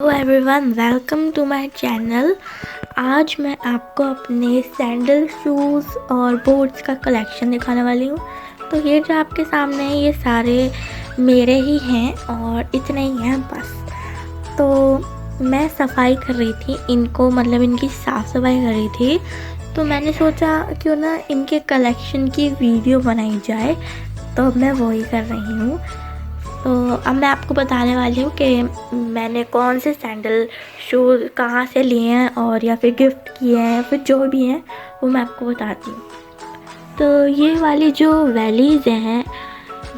Hello everyone, welcome to my channel. आज मैं आपको अपने सैंडल, शूज़ और बोट्स का कलेक्शन दिखाने वाली हूँ। तो ये जो आपके सामने है ये सारे मेरे ही हैं और इतने ही हैं बस। तो मैं सफाई कर रही थी इनको, मतलब इनकी साफ़ सफाई कर रही थी। तो मैंने सोचा क्यों ना इनके कलेक्शन की वीडियो बनाई जाए, तो मैं वही कर रही हूँ। तो अब मैं आपको बताने वाली हूँ कि मैंने कौन से सैंडल शूज़ कहाँ से लिए हैं और या फिर गिफ्ट किए हैं या फिर जो भी हैं वो मैं आपको बताती हूँ। तो ये वाली जो वैलीज़ हैं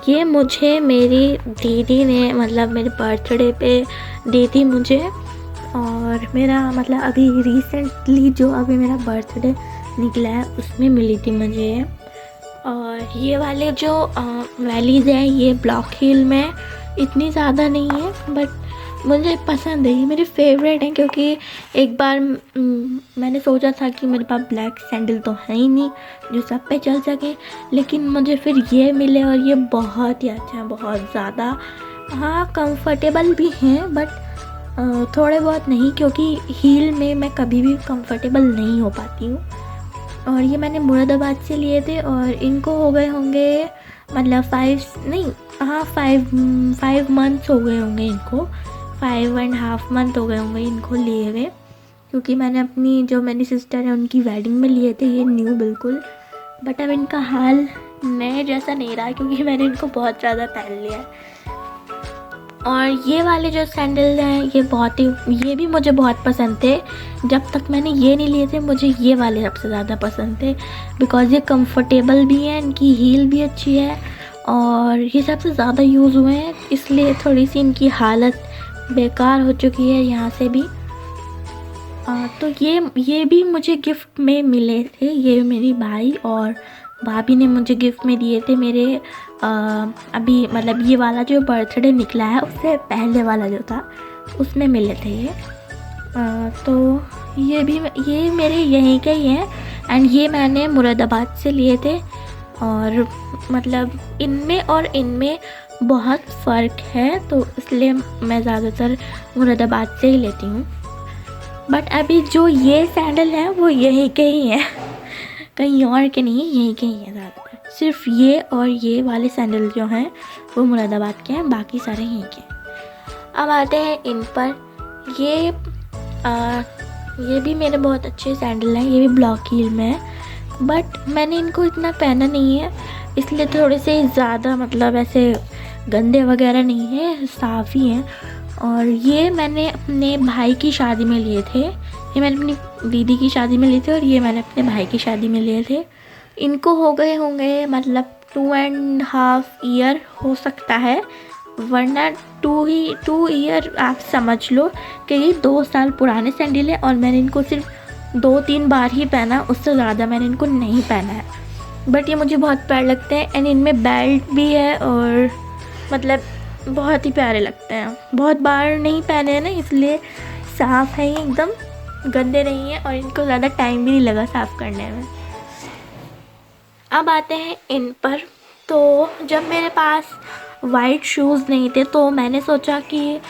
ये मुझे मेरी दीदी ने, मतलब मेरे बर्थडे पे दी थी मुझे। और मेरा मतलब अभी रिसेंटली जो अभी मेरा बर्थडे निकला है उसमें मिली थी मुझे। और ये वाले जो वैलीज़ हैं ये ब्लॉक हिल में इतनी ज़्यादा नहीं है, बट मुझे पसंद है, ये मेरे फेवरेट हैं। क्योंकि एक बार मैंने सोचा था कि मेरे पास ब्लैक सैंडल तो है ही नहीं जो सब पे चल सके, लेकिन मुझे फिर ये मिले और ये बहुत ही अच्छा है, बहुत ज़्यादा। हाँ, कंफर्टेबल भी हैं बट थोड़े बहुत नहीं, क्योंकि हील में मैं कभी भी कंफर्टेबल नहीं हो पाती हूँ। और ये मैंने मुरादाबाद से लिए थे और इनको हो गए होंगे मतलब 5 मंथ्स हो गए होंगे इनको, 5.5 मंथ हो गए होंगे इनको लिए हुए। क्योंकि मैंने अपनी जो मेरी सिस्टर है उनकी वेडिंग में लिए थे ये न्यू बिल्कुल। बट अब इनका हाल नए जैसा नहीं रहा क्योंकि मैंने इनको बहुत ज़्यादा पहन लिया है। और ये वाले जो सैंडल हैं ये भी मुझे बहुत पसंद थे। जब तक मैंने ये नहीं लिए थे मुझे ये वाले सबसे ज़्यादा पसंद थे, बिकॉज़ ये कंफर्टेबल भी हैं, इनकी हील भी अच्छी है और ये सबसे ज़्यादा यूज़ हुए हैं, इसलिए थोड़ी सी इनकी हालत बेकार हो चुकी है यहाँ से भी। तो ये भी मुझे गिफ्ट में मिले थे, ये मेरी भाई और भाभी ने मुझे गिफ्ट में दिए थे मेरे अभी मतलब ये वाला जो बर्थडे निकला है उससे पहले वाला जो था उसमें मिले थे ये। तो ये मेरे यहीं के ही हैं एंड ये मैंने मुरादाबाद से लिए थे। और मतलब इनमें और इनमें बहुत फ़र्क है, तो इसलिए मैं ज़्यादातर मुरादाबाद से ही लेती हूँ। बट अभी जो ये सैंडल हैं वो यहीं के ही हैं, कहीं और के नहीं, यहीं के ही हैं ज़्यादातर। सिर्फ ये और ये वाले सैंडल जो हैं वो मुरादाबाद के हैं, बाकी सारे यहीं के हैं। अब आते हैं इन पर। ये भी मेरे बहुत अच्छे सैंडल हैं, ये भी ब्लॉक हील में है, बट मैंने इनको इतना पहना नहीं है, इसलिए थोड़े से ज़्यादा मतलब ऐसे गंदे वगैरह नहीं है, साफ़ ही हैं। और ये मैंने अपने भाई की शादी में लिए थे, ये मैंने अपनी दीदी की शादी में लिए थे और ये मैंने अपने भाई की शादी में लिए थे। इनको हो गए होंगे मतलब 2.5 ईयर हो सकता है, वरना 2 ईयर आप समझ लो कि ये 2 साल पुराने सैंडल है और मैंने इनको सिर्फ 2-3 बार ही पहना, उससे ज़्यादा मैंने इनको नहीं पहना है। बट ये मुझे बहुत प्यारे लगते हैं एंड इनमें बेल्ट भी है और मतलब बहुत ही प्यारे लगते हैं। बहुत बार नहीं पहने हैं ना, इसलिए साफ़ है, ये एकदम गंदे नहीं हैं और इनको ज़्यादा टाइम भी नहीं लगा साफ़ करने में। अब आते हैं इन पर। तो जब मेरे पास वाइट शूज़ नहीं थे तो मैंने सोचा कि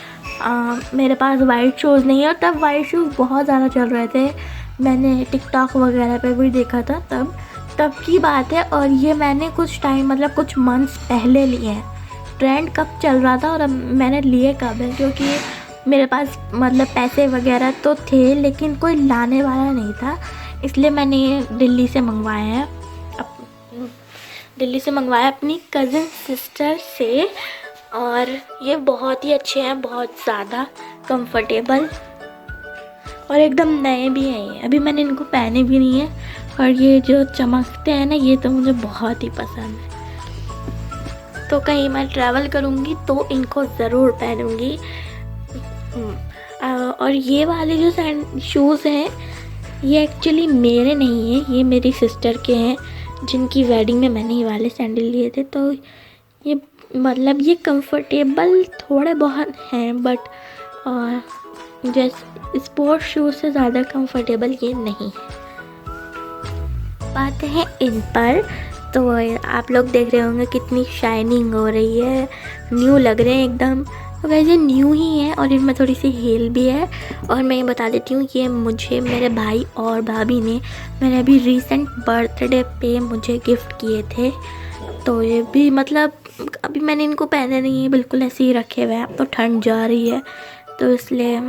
मेरे पास वाइट शूज़ नहीं है, और तब वाइट शूज़ बहुत ज़्यादा चल रहे थे, मैंने टिकटॉक वगैरह पे भी देखा था, तब की बात है। और ये मैंने कुछ टाइम मतलब कुछ मंथ्स पहले लिए हैं। ट्रेंड कब चल रहा था और अब मैंने लिए कब है, क्योंकि मेरे पास मतलब पैसे वगैरह तो थे लेकिन कोई लाने वाला नहीं था, इसलिए मैंने ये दिल्ली से मंगवाया अपनी कज़न सिस्टर से। और ये बहुत ही अच्छे हैं, बहुत ज़्यादा कंफर्टेबल और एकदम नए भी हैं ये, अभी मैंने इनको पहने भी नहीं है। और ये जो चमकते हैं ना, ये तो मुझे बहुत ही पसंद है, तो कहीं मैं ट्रैवल करूँगी तो इनको ज़रूर पहनूँगी। और ये वाले जो शूज़ हैं ये एक्चुअली मेरे नहीं हैं, ये मेरी सिस्टर के हैं जिनकी वेडिंग में मैंने ये वाले सैंडल लिए थे। तो ये मतलब ये कंफर्टेबल थोड़े बहुत हैं, बट जैसे स्पोर्ट्स शूज़ से ज़्यादा कंफर्टेबल ये नहीं है। बात है इन पर, तो आप लोग देख रहे होंगे कितनी शाइनिंग हो रही है, न्यू लग रहे हैं एकदम। और गाइस ये न्यू ही है और इनमें थोड़ी सी हील भी है। और मैं ये बता देती हूँ, ये मुझे मेरे भाई और भाभी ने मेरे अभी रिसेंट बर्थडे पे मुझे गिफ्ट किए थे। तो ये भी मतलब अभी मैंने इनको पहने नहीं है, बिल्कुल ऐसे ही रखे हुए हैं। अब तो ठंड जा रही है तो इसलिए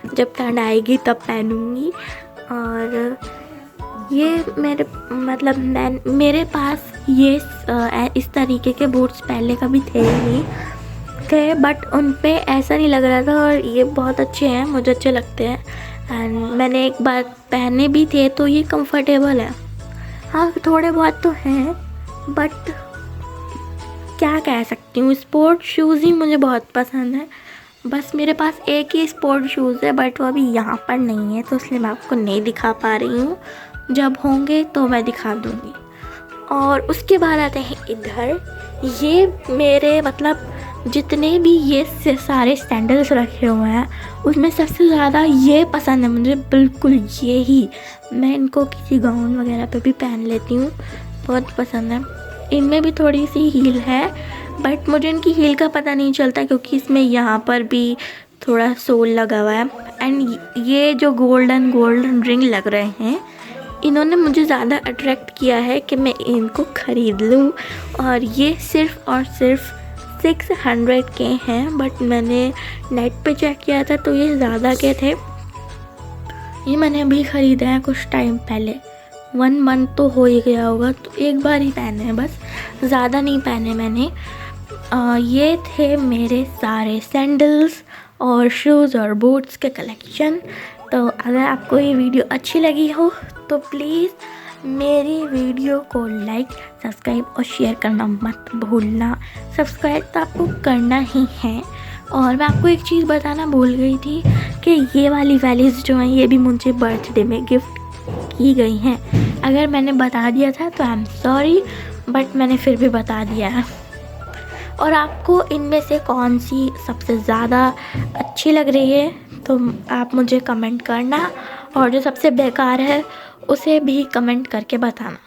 जब ठंड आएगी तब पहनूँगी। और ये मेरे पास ये इस तरीके के बूट्स पहले कभी थे ही नहीं थे, बट उन पे ऐसा नहीं लग रहा था। और ये बहुत अच्छे हैं, मुझे अच्छे लगते हैं एंड मैंने एक बार पहने भी थे तो ये कंफर्टेबल है। हाँ थोड़े बहुत तो हैं बट क्या कह सकती हूँ, स्पोर्ट शूज़ ही मुझे बहुत पसंद है। बस मेरे पास एक ही स्पोर्ट शूज़ है बट वो अभी यहाँ पर नहीं है तो इसलिए मैं आपको नहीं दिखा पा रही हूँ। जब होंगे तो मैं दिखा दूँगी। और उसके बाद आते हैं इधर, ये मेरे मतलब जितने भी ये सारे सैंडल्स रखे हुए हैं उसमें सबसे ज़्यादा ये पसंद है मुझे, बिल्कुल ये ही। मैं इनको किसी गाउन वगैरह पे भी पहन लेती हूँ, बहुत पसंद है। इनमें भी थोड़ी सी हील है बट मुझे इनकी हील का पता नहीं चलता क्योंकि इसमें यहाँ पर भी थोड़ा सोल लगा हुआ है। एंड ये जो गोल्डन रिंग लग रहे हैं इन्होंने मुझे ज़्यादा अट्रैक्ट किया है कि मैं इनको ख़रीद लूँ। और ये सिर्फ़ और सिर्फ 600 के हैं बट मैंने नेट पे चेक किया था तो ये ज़्यादा के थे। ये मैंने अभी ख़रीदा है कुछ टाइम पहले, 1 मंथ तो हो ही गया होगा, तो एक बार ही पहने हैं बस, ज़्यादा नहीं पहने मैंने। ये थे मेरे सारे सैंडल्स और शूज़ और बूट्स के कलेक्शन। तो अगर आपको ये वीडियो अच्छी लगी हो तो प्लीज़ मेरी वीडियो को लाइक, सब्सक्राइब और शेयर करना मत भूलना। सब्सक्राइब तो आपको करना ही है। और मैं आपको एक चीज़ बताना भूल गई थी कि ये वाली वैलीज़ जो हैं ये भी मुझे बर्थडे में गिफ्ट की गई हैं। अगर मैंने बता दिया था तो आई एम सॉरी, बट मैंने फिर भी बता दिया है। और आपको इनमें से कौन सी सबसे ज़्यादा अच्छी लग रही है तो आप मुझे कमेंट करना, और जो सबसे बेकार है उसे भी कमेंट करके बताना।